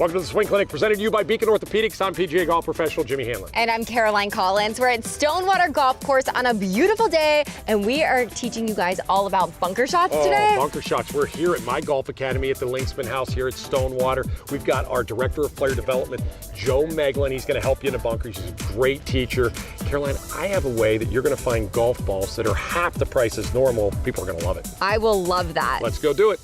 Welcome to the Swing Clinic, presented to you by Degan Orthopedics. I'm PGA golf professional Jimmy Hanlin. And I'm Caroline Collins. We're at Stonewater Golf Course on a beautiful day, and we are teaching you guys all about bunker shots today. Bunker shots. We're here at my golf academy at the Linksman House here at Stonewater. We've got our Director of Player Development, Joe Meglan. He's going to help you in the bunkers. He's a great teacher. Caroline, I have a way that you're going to find golf balls that are half the price as normal. People are going to love it. I will love that. Let's go do it.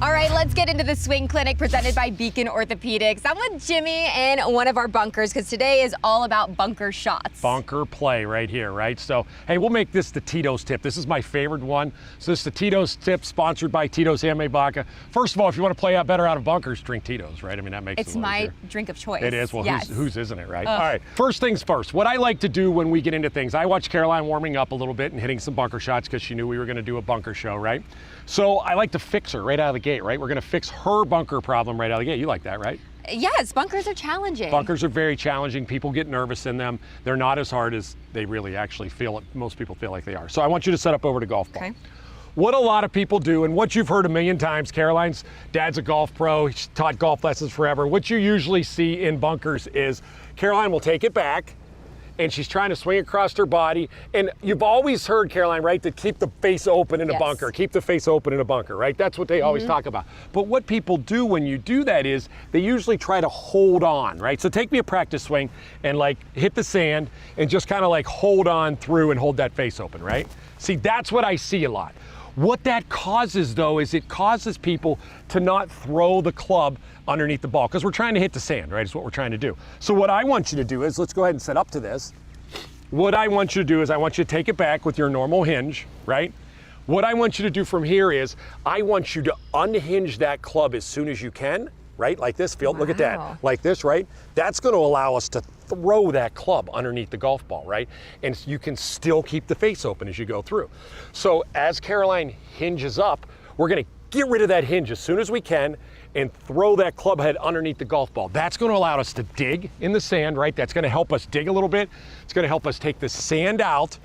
All right, let's get into the Swing Clinic presented by Degan Orthopedics. I'm with Jimmy in one of our bunkers because today is all about bunker shots. Bunker play right here, right? So, hey, we'll make this the Tito's tip. This is my favorite one. So this is the Tito's tip, sponsored by Tito's Handmade Vodka. First of all, if you want to play out better out of bunkers, drink Tito's, right? I mean, that makes it It's my drink of choice. It is. Well, yes. whose isn't it, right? All right, first things first. What I like to do when we get into things, I watch Caroline warming up a little bit and hitting some bunker shots because she knew we were going to do a bunker show, right? So I like to fix her right out of the gate, right? We're going to fix her bunker problem right out of the gate. You like that, right? Yes, bunkers are challenging. Bunkers are very challenging. People get nervous in them. They're not as hard as they really actually feel it. Most people feel like they are. So I want you to set up over to golf ball. Okay. What a lot of people do, and what you've heard a million times, Caroline's dad's a golf pro, he's taught golf lessons forever. What you usually see in bunkers is Caroline will take it back, and she's trying to swing across her body. And you've always heard, Caroline, right, to keep the face open in a bunker. Keep the face open in a bunker, right? That's what they always talk about. But what people do when you do that is they usually try to hold on, right? So take me a practice swing and like hit the sand and just kind of like hold on through and hold that face open, right? See, that's what I see a lot. What that causes, though, is it causes people to not throw the club underneath the ball because we're trying to hit the sand, right? Is what we're trying to do. So what I want you to do is, let's go ahead and set up to this. What I want you to do is I want you to take it back with your normal hinge, right? What I want you to do from here is I want you to unhinge that club as soon as you can, right? Like this, feel, look at that, like this, right? That's going to allow us to throw that club underneath the golf ball, right? And you can still keep the face open as you go through. So as Caroline hinges up, we're going to get rid of that hinge as soon as we can and throw that club head underneath the golf ball. That's going to allow us to dig in the sand, right? That's going to help us dig a little bit. It's going to help us take the sand out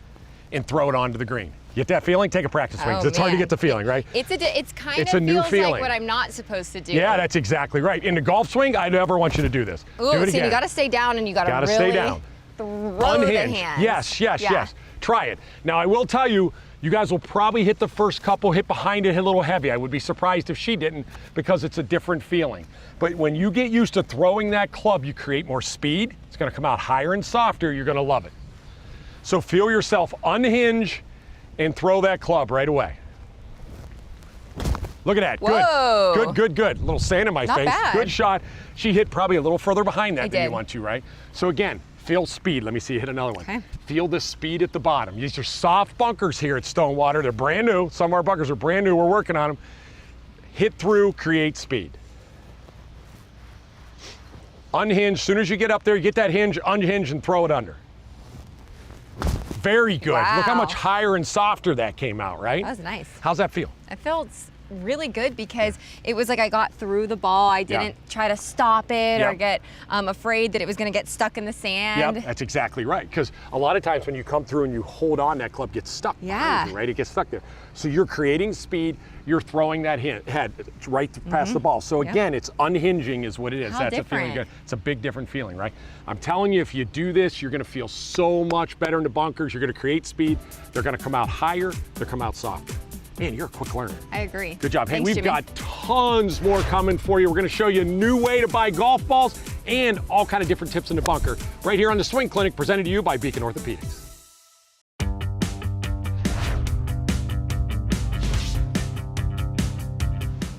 and throw it onto the green. Get that feeling? Take a practice swing. It's hard to get the feeling, right? It's kind of a new feels feeling. like what I'm not supposed to do. Yeah, that's exactly right. In the golf swing, I never want you to do this. Ooh, do it so again. you got to stay down and you got to really stay down. throw Unhinge. the hands. Yes. Try it. Now, I will tell you, you guys will probably hit the first couple, hit behind it, hit a little heavy. I would be surprised if she didn't because it's a different feeling. But when you get used to throwing that club, you create more speed. It's going to come out higher and softer. You're going to love it. So feel yourself unhinge and throw that club right away. Look at that. Whoa. Good. A little sand in my face. Bad. Good shot. She hit probably a little further behind that than you did. want to, right? So again, feel speed. Let me see you hit another one. Okay. Feel the speed at the bottom. These are soft bunkers here at Stonewater. They're brand new. Some of our bunkers are brand new. We're working on them. Hit through, create speed. Unhinge. As soon as you get up there, you get that hinge, unhinge, and throw it under. Very good. Wow. Look how much higher and softer that came out, right? That was nice. How's that feel? It felt really good because it was like I got through the ball. I didn't try to stop it or get afraid that it was going to get stuck in the sand. Yep, that's exactly right. Because a lot of times when you come through and you hold on, that club gets stuck behind you, right? It gets stuck there. So you're creating speed, you're throwing that head right past the ball. So again, it's unhinging is what it is. How That's different. a feeling good. It's a big different feeling, right? I'm telling you, if you do this, you're going to feel so much better in the bunkers. You're going to create speed. They're going to come out higher. They'll come out softer. Man, you're a quick learner. I agree. Good job. Hey, Thanks, we've Jimmy. got tons more coming for you. We're going to show you a new way to buy golf balls and all kind of different tips in the bunker right here on the Swing Clinic, presented to you by Degan Orthopedics.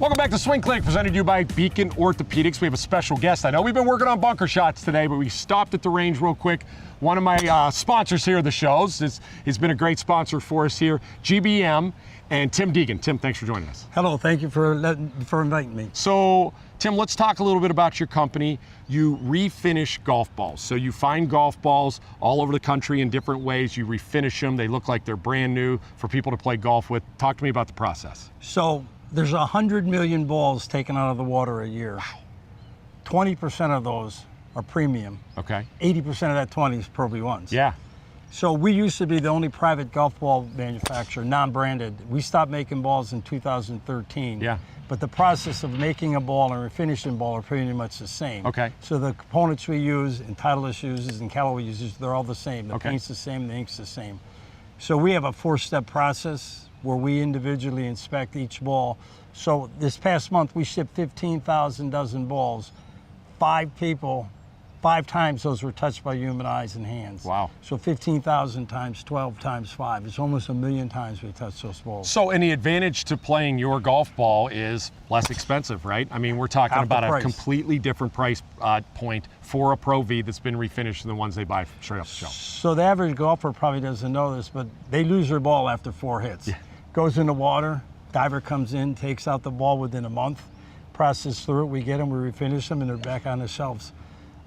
Welcome back to Swing Clinic, presented to you by Degan Orthopedics. We have a special guest. I know we've been working on bunker shots today, but we stopped at the range real quick. One of my sponsors here of the shows has been a great sponsor for us here, GBM, and Tim Degan. Tim, thanks for joining us. Hello, thank you for inviting me. So, Tim, let's talk a little bit about your company. You refinish golf balls. So you find golf balls all over the country in different ways. You refinish them. They look like they're brand new for people to play golf with. Talk to me about the process. So There's 100 million balls taken out of the water a year. 20% of those are premium. Okay. 80% of that 20 is Pro V1s. Yeah. So we used to be the only private golf ball manufacturer, non-branded. We stopped making balls in 2013. Yeah. But the process of making a ball and refinishing a ball are pretty much the same. Okay. So the components we use, and Titleist uses, and Callaway uses, they're all the same. The Okay. paint's the same, the ink's the same. So we have a 4-step process where we individually inspect each ball. So this past month we shipped 15,000 dozen balls. 5 times those were touched by human eyes and hands. Wow. So 15,000 times 12 times 5. It's almost 1 million times we touched those balls. So, and the advantage to playing your golf ball is less expensive, right? I mean, we're talking Half the about a price. completely different price point for a Pro V that's been refinished than the ones they buy straight off the shelf. So the average golfer probably doesn't know this, but they lose their ball after 4 hits. Yeah. Goes in the water, diver comes in, takes out the ball within a month, process through it, we get them, we refinish them, and they're back on the shelves.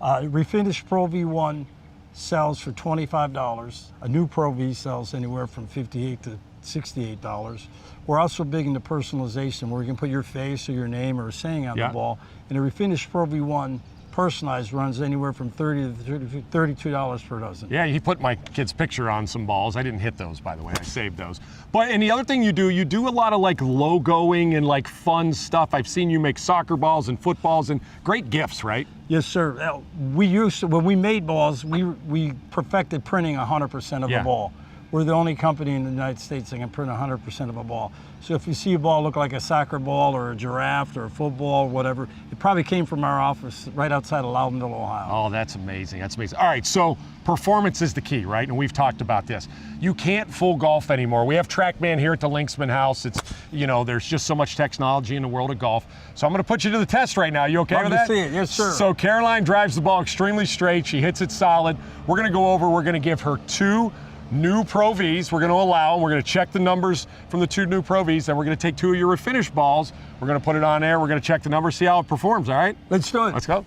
Refinished Pro V1 sells for $25. A new Pro V sells anywhere from $58 to $68. We're also big into personalization, where you can put your face or your name or a saying on Yeah. the ball. And a refinished Pro V1 personalized runs anywhere from $30 to $32 per dozen. Yeah, he put my kid's picture on some balls. I didn't hit those, by the way. I saved those. But, and the other thing you do a lot of like logoing and like fun stuff. I've seen you make soccer balls and footballs and great gifts, right? Yes, sir. We used to, when we made balls, we perfected printing 100% of Yeah. the ball. We're the only company in the United States that can print 100% of a ball. So if you see a ball look like a soccer ball or a giraffe or a football or whatever, it probably came from our office right outside of Loudonville, Ohio. Oh, that's amazing. That's amazing. All right, so performance is the key, right? And we've talked about this. You can't full golf anymore. We have TrackMan here at the Linksman House. It's, you know, there's just so much technology in the world of golf. So I'm going to put you to the test right now. You okay Love with to that? see it. Yes, sir. So Caroline drives the ball extremely straight. She hits it solid. We're going to go over. We're going to give her 2 new Pro Vs. We're going to allow them. We're going to check the numbers from the 2 new Pro Vs. Then we're going to take 2 of your refinished balls. We're going to put it on there. We're going to check the numbers, see how it performs, all right? Let's do it. Let's go. All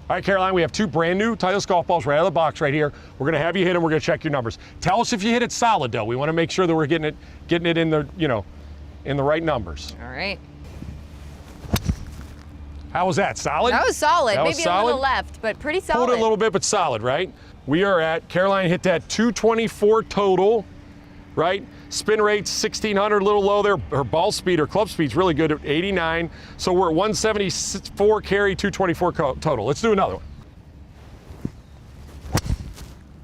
right, Caroline, we have 2 brand new Titleist golf balls right out of the box right here. We're going to have you hit them. We're going to check your numbers. Tell us if you hit it solid, though. We want to make sure that we're getting it in the, you know, in the right numbers. All right. How was that? Solid? That was solid. That was Maybe solid? a little left, but pretty solid. Pulled it a little bit, but solid, right? We are at, Caroline hit that 224 total, right? Spin rate 1600, a little low there. Her ball speed, her club speed's really good at 89. So we're at 174 carry, 224 total. Let's do another one.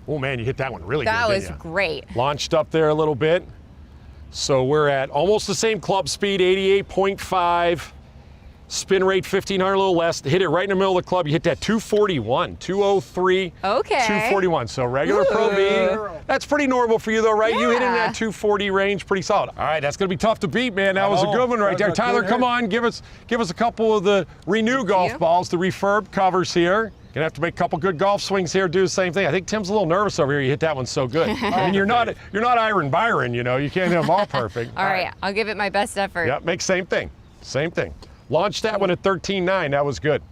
Oh man, you hit that one really good. That was didn't ya? great. Launched up there a little bit. So we're at almost the same club speed, 88.5. Spin rate 1500, a little less. Hit it right in the middle of the club. You hit that 241, 203, Okay. 241. So regular Pro V. That's pretty normal for you though, right? You hit in Yeah. that 240 range, pretty solid. All right, that's gonna be tough to beat, man. That was a good one right there. Tyler, come on, give us a couple of the Renew golf you. balls, the refurb covers here. Gonna have to make a couple good golf swings here, do the same thing. I think Tim's a little nervous over here. You hit that one so good. I mean, you're not Iron Byron, you know. You can't hit them all perfect. All right, I'll give it my best effort. Yep, make same thing. Same thing. Launched that one at 13.9. That was good.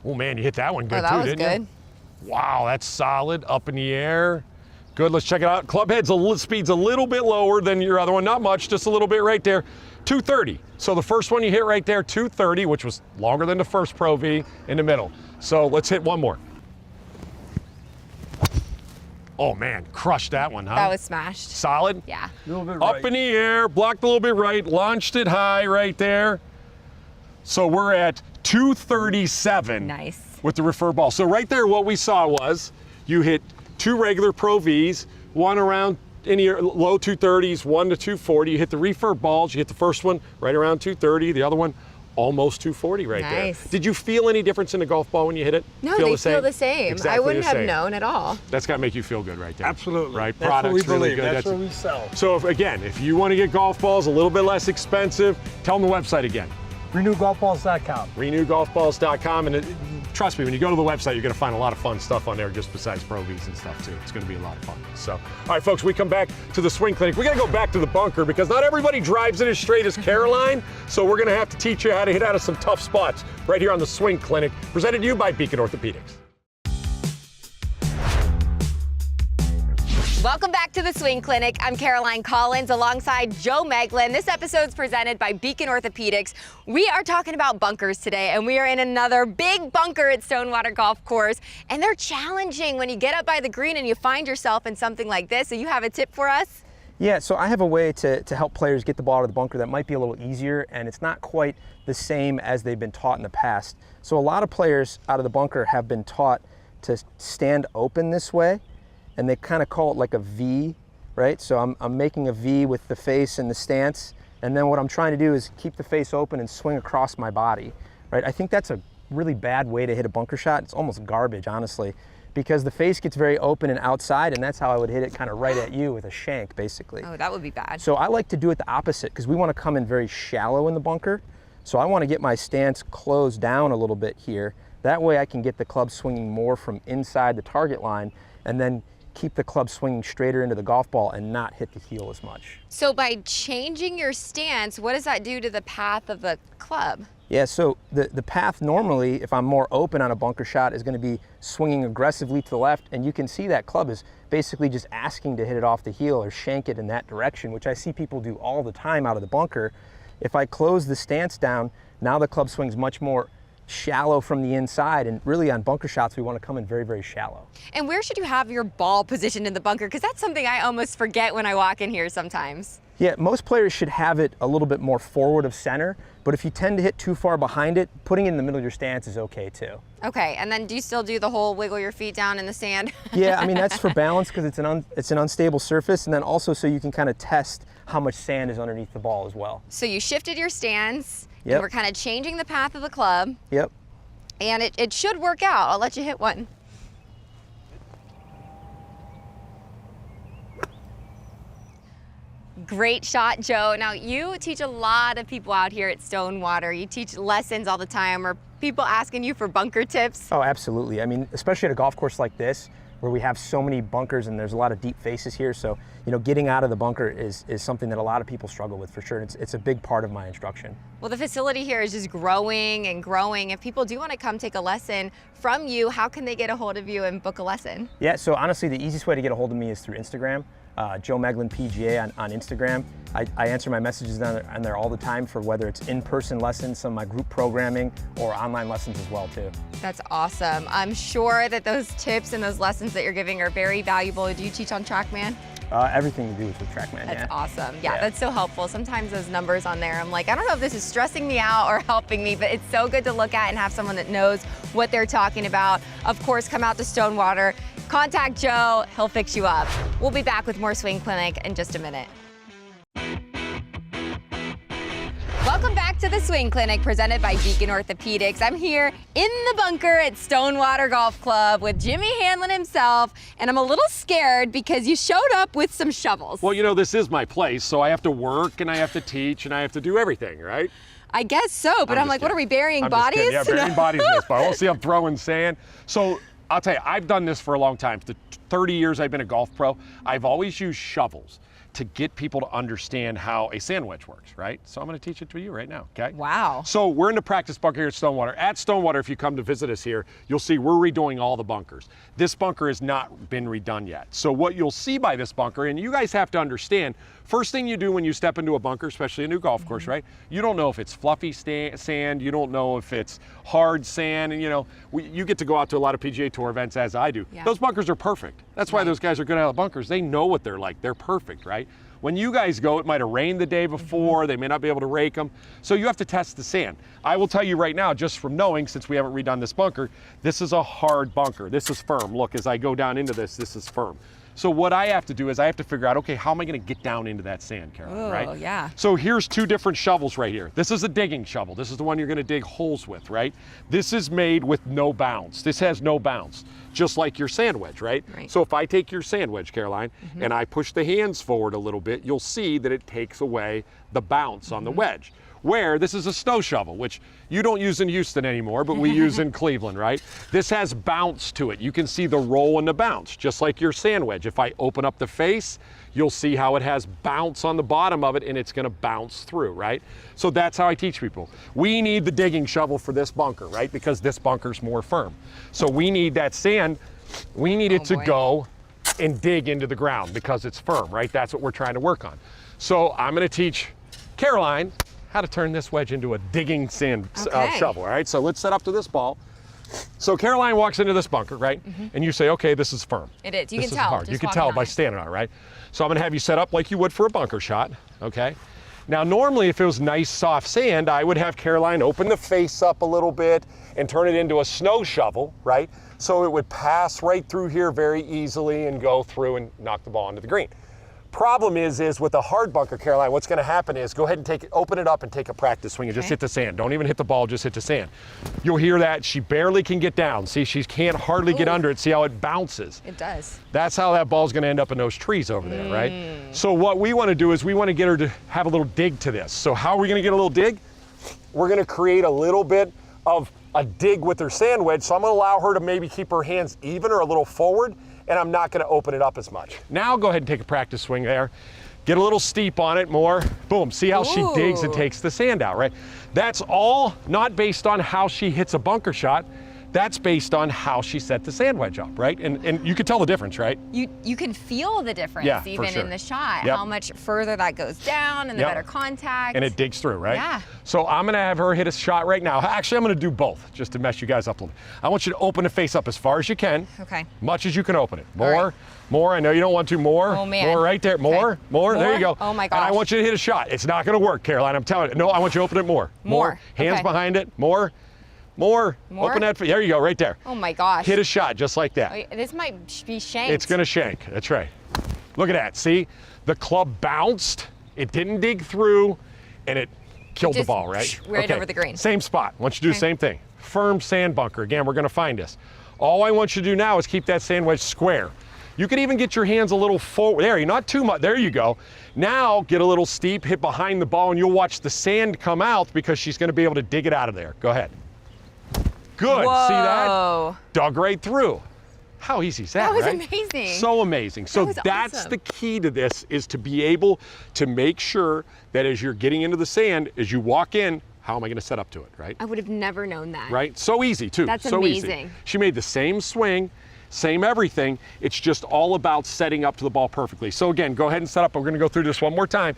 Oh man, you hit that one good Oh, that too, was didn't good. you? Wow, that's solid. Up in the air. Good. Let's check it out. Club head's speed's a little bit lower than your other one. Not much, just a little bit right there. 230. So the first one you hit right there, 230, which was longer than the first Pro V in the middle. So let's hit one more. Oh man, crushed that one, huh? That was smashed. Solid? Yeah. A little bit Up right. in the air, blocked a little bit right, launched it high right there. So we're at 237 Nice. with the refer ball. So right there, what we saw was you hit 2 regular Pro Vs, one around in your low 230s, 1 to 240. You hit the refer balls. You hit the first one right around 230, the other one almost 240 right Nice. there. Did you feel any difference in the golf ball when you hit it? No, they feel the same. Exactly I wouldn't the have same. known at all. That's got to make you feel good right there. Absolutely. Right? That's Product's what we really believe. good. That's what we sell. So if you want to get golf balls a little bit less expensive, tell them the website again. RenewGolfballs.com. RenewGolfballs.com, and trust me, when you go to the website, you're going to find a lot of fun stuff on there just besides Pro Vs and stuff too. It's going to be a lot of fun. So, all right, folks, we come back to the swing clinic. We got to go back to the bunker because not everybody drives it as straight as Caroline. So we're going to have to teach you how to hit out of some tough spots right here on the swing clinic, presented to you by Beacon Orthopedics. Welcome back to the Swing Clinic. I'm Caroline Collins alongside Joe Meglan. This episode's presented by Degan Orthopedics. We are talking about bunkers today, and we are in another big bunker at Stonewater Golf Course, and they're challenging when you get up by the green and you find yourself in something like this. So you have a tip for us? Yeah, so I have a way to help players get the ball out of the bunker that might be a little easier, and it's not quite the same as they've been taught in the past. So a lot of players out of the bunker have been taught to stand open this way, and they kind of call it like a V, right? So I'm making a V with the face and the stance, and then what I'm trying to do is keep the face open and swing across my body, right? I think that's a really bad way to hit a bunker shot. It's almost garbage, honestly, because the face gets very open and outside, and that's how I would hit it, kind of right at you with a shank, basically. Oh, that would be bad. So I like to do it the opposite, because we want to come in very shallow in the bunker. So I want to get my stance closed down a little bit here. That way I can get the club swinging more from inside the target line, and then keep the club swinging straighter into the golf ball and not hit the heel as much. So by changing your stance, what does that do to the path of the club? Yeah, so the path normally, if I'm more open on a bunker shot, is going to be swinging aggressively to the left, and you can see that club is basically just asking to hit it off the heel or shank it in that direction, which I see people do all the time out of the bunker. If I close the stance down, now the club swings much more shallow from the inside, and really on bunker shots we want to come in very, very shallow. And where should you have your ball positioned in the bunker? Because that's something I almost forget when I walk in here sometimes. Yeah, most players should have it a little bit more forward of center, but if you tend to hit too far behind it, putting it in the middle of your stance is okay too. Okay, and then do you still do the whole wiggle your feet down in the sand? Yeah, I mean that's for balance, because it's an unstable surface, and then also so you can kind of test how much sand is underneath the ball as well. So you shifted your stance, Yep. and we're kind of changing the path of the club. Yep. And it should work out. I'll let you hit one. Great shot, Joe. Now, you teach a lot of people out here at Stonewater. You teach lessons all the time. Are people asking you for bunker tips? Oh, absolutely. I mean, especially at a golf course like this, where we have so many bunkers and there's a lot of deep faces here. So, you know, getting out of the bunker is something that a lot of people struggle with for sure. It's a big part of my instruction. Well, the facility here is just growing and growing. If people do want to come take a lesson from you, how can they get a hold of you and book a lesson? Yeah, so honestly, the easiest way to get a hold of me is through Instagram. Joe Meglan PGA on Instagram. I answer my messages on there all the time for whether it's in-person lessons, some of my group programming, or online lessons as well too. That's awesome. I'm sure that those tips and those lessons that you're giving are very valuable. Do you teach on TrackMan? Everything to do with TrackMan, That's yeah. awesome. Yeah, that's so helpful. Sometimes those numbers on there, I'm like, I don't know if this is stressing me out or helping me, but it's so good to look at and have someone that knows what they're talking about. Of course, come out to Stonewater, contact Joe, he'll fix you up. We'll be back with more Swing Clinic in just a minute. Welcome back to the Swing Clinic presented by Degan Orthopedics. I'm here in the bunker at Stonewater Golf Club with Jimmy Hanlin himself, and I'm a little scared because you showed up with some shovels. Well, you know, this is my place, so I have to work and I have to teach and I have to do everything, right? I guess so, but I'm like, what are we, burying I'm just bodies? kidding. Yeah, burying bodies in this spot. We'll see, I'm throwing sand. So I'll tell you, I've done this for a long time. The 30 years I've been a golf pro, I've always used shovels to get people to understand how a sand wedge works, right? So I'm gonna teach it to you right now, okay? Wow. So we're in the practice bunker here at Stonewater. At Stonewater, if you come to visit us here, you'll see we're redoing all the bunkers. This bunker has not been redone yet. So what you'll see by this bunker, and you guys have to understand, first thing you do when you step into a bunker, especially a new golf course, right? You don't know if it's fluffy sand, you don't know if it's hard sand, and you know, you get to go out to a lot of PGA Tour events as I do. Yeah. Those bunkers are perfect. That's why those guys are good at bunkers. They know what they're like. They're perfect, right? When you guys go, it might have rained the day before, they may not be able to rake them, so you have to test the sand. I will tell you right now, just from knowing, since we haven't redone this bunker, this is a hard bunker. This is firm. Look, as I go down into this, this is firm. So what I have to do is I have to figure out, okay, how am I gonna get down into that sand, Caroline, right? Oh, yeah. So here's two different shovels right here. This is a digging shovel. This is the one you're gonna dig holes with, right? This is made with no bounce. This has no bounce, just like your sand wedge, right? So if I take your sand wedge, Caroline, and I push the hands forward a little bit, you'll see that it takes away the bounce on the wedge. Where this is a snow shovel, which you don't use in Houston anymore, but we use in Cleveland, right? This has bounce to it. You can see the roll and the bounce, just like your sand wedge. If I open up the face, you'll see how it has bounce on the bottom of it and it's gonna bounce through, right? So that's how I teach people. We need the digging shovel for this bunker, right? Because this bunker's more firm. So we need that sand, we need it to go and dig into the ground because it's firm, right? That's what we're trying to work on. So I'm gonna teach Caroline how to turn this wedge into a digging sand shovel, all right? So let's set up to this ball. So Caroline walks into this bunker, right? And you say, okay, this is firm. It is. You This can is tell. hard. You can tell by standing on it, right? So I'm gonna have you set up like you would for a bunker shot, okay? Now, normally if it was nice soft sand, I would have Caroline open the face up a little bit and turn it into a snow shovel, right? So it would pass right through here very easily and go through and knock the ball into the green. Problem is with a hard bunker, Caroline, what's gonna happen is go ahead and open it up and take a practice swing and just hit the sand. Don't even hit the ball, just hit the sand. You'll hear that, she barely can get down. See, she can't hardly get under it. See how it bounces? It does. That's how that ball's gonna end up in those trees over there, right? So what we wanna do is we wanna get her to have a little dig to this. So how are we gonna get a little dig? We're gonna create a little bit of a dig with her sand wedge. So I'm gonna allow her to maybe keep her hands even or a little forward, and I'm not gonna open it up as much. Now go ahead and take a practice swing there. Get a little steep on it, more, boom. See how she digs and takes the sand out, right? That's all not based on how she hits a bunker shot. That's based on how she set the sand wedge up, right? And you can tell the difference, right? You can feel the difference even in the shot, how much further that goes down and the better contact. And it digs through, right? Yeah. So I'm gonna have her hit a shot right now. Actually, I'm gonna do both just to mess you guys up a little bit. I want you to open the face up as far as you can. Okay. Much as you can open it. More, more, I know you don't want to, more. Oh man. More right there, more, more, there you go. Oh my gosh. And I want you to hit a shot. It's not gonna work, Caroline, I'm telling you. No, I want you to open it more. More. Hands behind it, more. More. Open that, there you go, right there. Oh my gosh. Hit a shot just like that. Wait, this might be shanked. It's gonna shank, that's right. Look at that, see? The club bounced, it didn't dig through, and it killed the ball, right? Right over the green. Same spot, I want you to do the same thing. Firm sand bunker, again, we're gonna find this. All I want you to do now is keep that sand wedge square. You could even get your hands a little forward, there, not too much, there you go. Now, get a little steep, hit behind the ball, and you'll watch the sand come out because she's gonna be able to dig it out of there. Go ahead. Good, Whoa. see that? Dug right through. How easy is that, That was right? amazing. So amazing. So that's awesome. the key to this, is to be able to make sure that as you're getting into the sand, as you walk in, how am I gonna set up to it, right? I would have never known that. Right, so easy too, That's so amazing. easy. She made the same swing, same everything. It's just all about setting up to the ball perfectly. So again, go ahead and set up. We're gonna go through this one more time.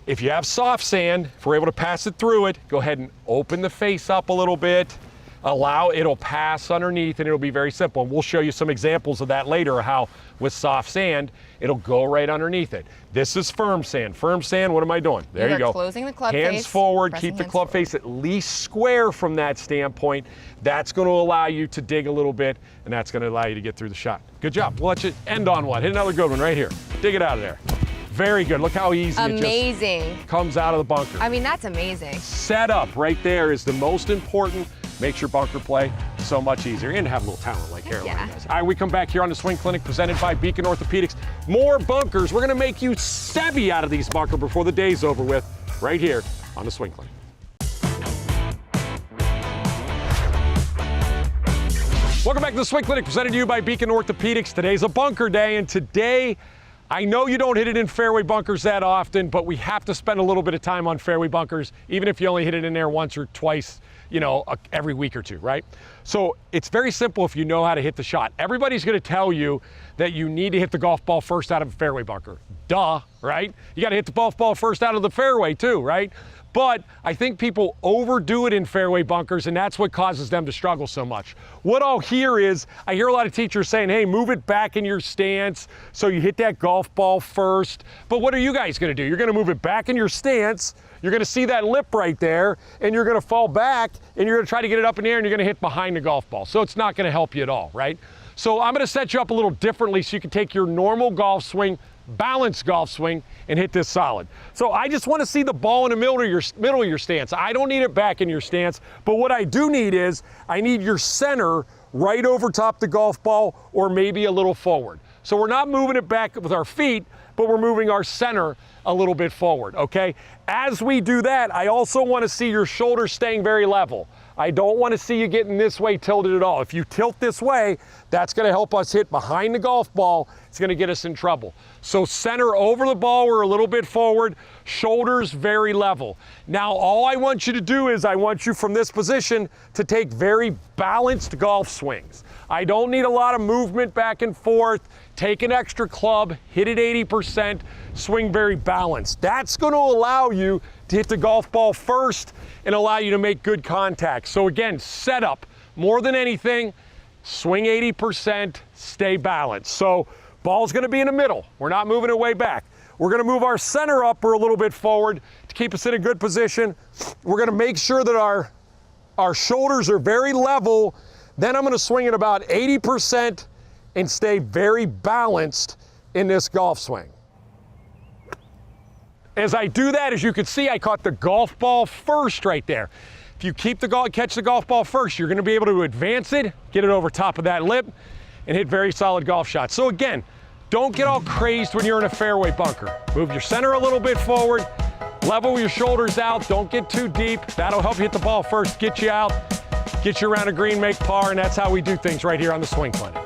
If you have soft sand, if we're able to pass it through it, go ahead and open the face up a little bit. It'll pass underneath and it'll be very simple. And we'll show you some examples of that later, how with soft sand, it'll go right underneath it. This is firm sand. Firm sand, what am I doing? There you go. Closing the club face. Hands forward, pressing keep the hands club forward. face at least square from that standpoint. That's gonna allow you to dig a little bit, and that's gonna allow you to get through the shot. Good job. We'll let you end on one. Hit another good one right here. Dig it out of there. Very good. Look how easy it just comes out of the bunker. I mean, that's amazing. Setup right there is the most important. Makes your bunker play so much easier, and have a little talent like Caroline does. All right, we come back here on the Swing Clinic presented by Degan Orthopedics. More bunkers. We're gonna make you savvy out of these bunkers before the day's over with, right here on the Swing Clinic. Welcome back to the Swing Clinic presented to you by Degan Orthopedics. Today's a bunker day, and today, I know you don't hit it in fairway bunkers that often, but we have to spend a little bit of time on fairway bunkers, even if you only hit it in there once or twice, every week or two, right? So it's very simple if you know how to hit the shot. Everybody's gonna tell you that you need to hit the golf ball first out of a fairway bunker. Duh, right? You gotta hit the golf ball first out of the fairway too, right? But I think people overdo it in fairway bunkers, and that's what causes them to struggle so much. What I'll hear is, I hear a lot of teachers saying, hey, move it back in your stance so you hit that golf ball first. But what are you guys gonna do? You're gonna move it back in your stance, you're gonna see that lip right there, and you're gonna fall back, and you're gonna try to get it up in the air, and you're gonna hit behind the golf ball. So it's not gonna help you at all, right? So I'm gonna set you up a little differently so you can take your normal golf swing, balanced golf swing, and hit this solid. So I just want to see the ball in the middle of your stance. I don't need it back in your stance, but what I do need is, I need your center right over top the golf ball, or maybe a little forward. So we're not moving it back with our feet, but we're moving our center a little bit forward, okay? As we do that, I also want to see your shoulders staying very level. I don't want to see you getting this way tilted at all. If you tilt this way, that's going to help us hit behind the golf ball. It's going to get us in trouble. So center over the ball, we're a little bit forward, shoulders very level. Now all I want you to do is, I want you from this position to take very balanced golf swings. I don't need a lot of movement back and forth. Take an extra club, hit it 80%, swing very balanced. That's going to allow you to hit the golf ball first and allow you to make good contact. So again, setup, more than anything, swing 80%, stay balanced. So ball's going to be in the middle. We're not moving it way back. We're going to move our center upper a little bit forward to keep us in a good position. We're going to make sure that our shoulders are very level. Then I'm going to swing it about 80% and stay very balanced in this golf swing. As I do that, as you can see, I caught the golf ball first right there. If you catch the golf ball first, you're going to be able to advance it, get it over top of that lip, and hit very solid golf shots. So again, don't get all crazed when you're in a fairway bunker. Move your center a little bit forward, level your shoulders out, don't get too deep. That'll help you hit the ball first, get you out, get you around a green, make par, and that's how we do things right here on the Swing Clinic.